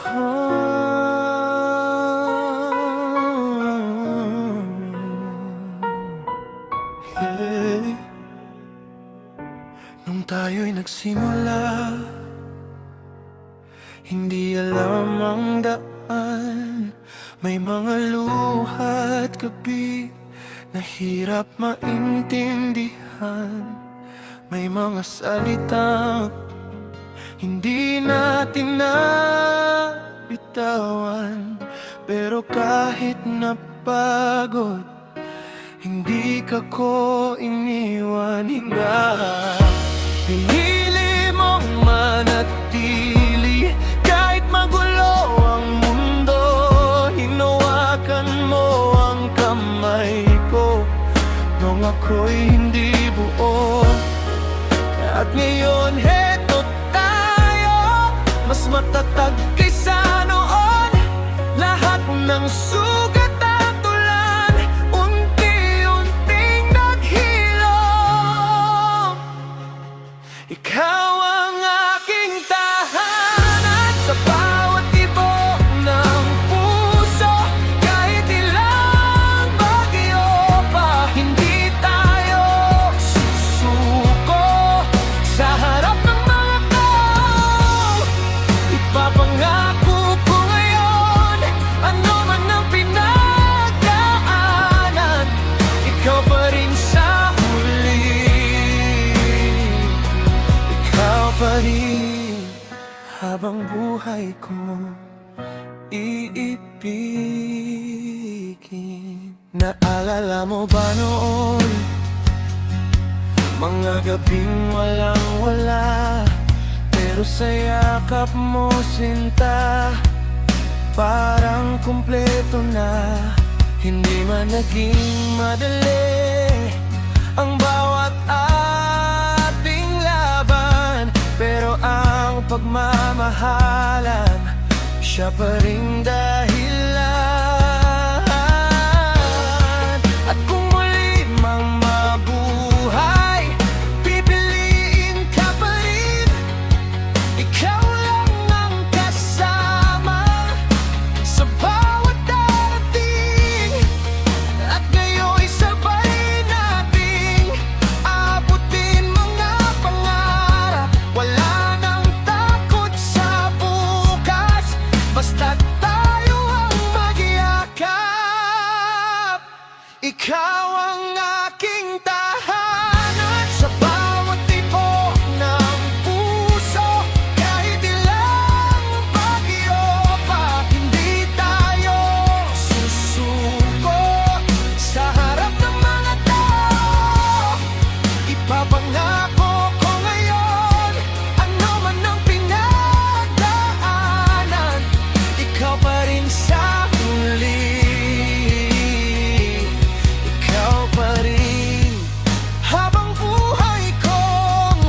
Yeah. Nung tayo'y nagsimula, hindi alam ang daan. May mga luha't gabi na hirap maintindihan. May mga salitang hindi natin nabitawan. Pero kahit napagod, hindi ka ko iniwan. Pinili mong manatili kahit magulo ang mundo. Hinawakan mo ang kamay ko nung ako'y hindi buo. At ngayon heto tayo, mas matatag kaysa noon. Lahat ng sugat at ulan unti-unting naghilom. Ikaw ang aking tahanan sa bawat tibok ng puso. Kahit ilang bagyo pa, hindi tayo susuko. Sa harap ng mga tao, ipapangako ko ngayon, ano man ang pinagdaanan, ikaw pa rin sa huli. Ikaw pa rin habang buhay ko iibigin. Naalala mo ba noon, mga gabing walang wala, pero sa yakap mo sinta, parang kumpleto na. Hindi man naging madali ang bawat ating laban, pero ang pagmamahalan, siya pa rin dahilan. At kung muli mang mabuhay, pipiliin ka pa rin. Ikaw lang ang kasama sa bawat darating. At ngayon'y sabay nating abutin mga pangarap. Wala nang takot sa bukas, basta't tayo ang magyakap. Ikaw ang aking tahanan sa bawat tibok ng puso. Kahit ilang bagyo pa, hindi tayo susuko. Sa harap ng mga tao, ipapangako ko ngayon, ano man ang pinagdaanan, ikaw pa rin sa huli. Ikaw pa rin habang buhay kong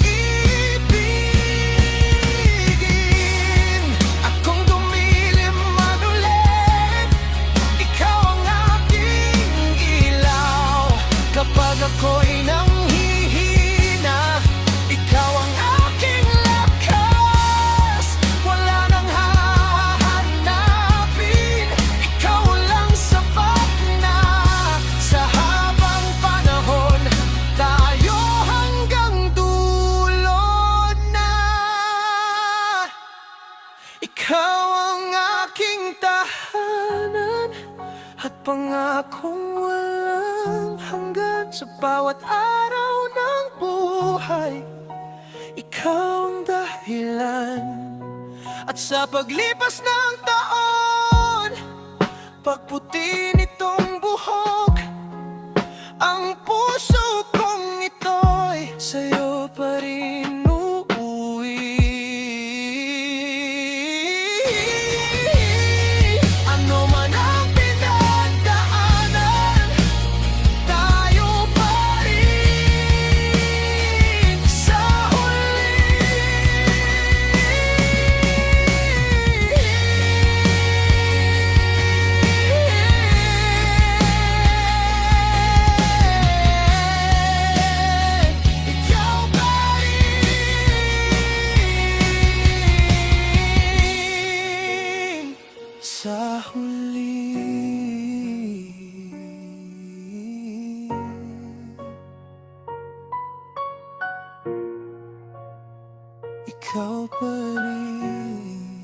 iibigin. At kung dumilim man ulit, ikaw ang aking ilaw. Kapag ako'y nanghihina, ikaw ang aking lakas. Wala nang hahanapin, ikaw lang sapat na. Sa habang panahon, tayo hanggang dulo na. Ikaw ang aking tahanan at pangakong walang hanggan. Sa bawat araw ng buhay, ikaw ang dahilan. At sa paglipas ng taon, pagputi nitong buhok, ang puso kong ito'y sa'yo pa rin uuwi. Ano man ang pinagdaanan, tayo pa rin sa huli. ikaw pa rin.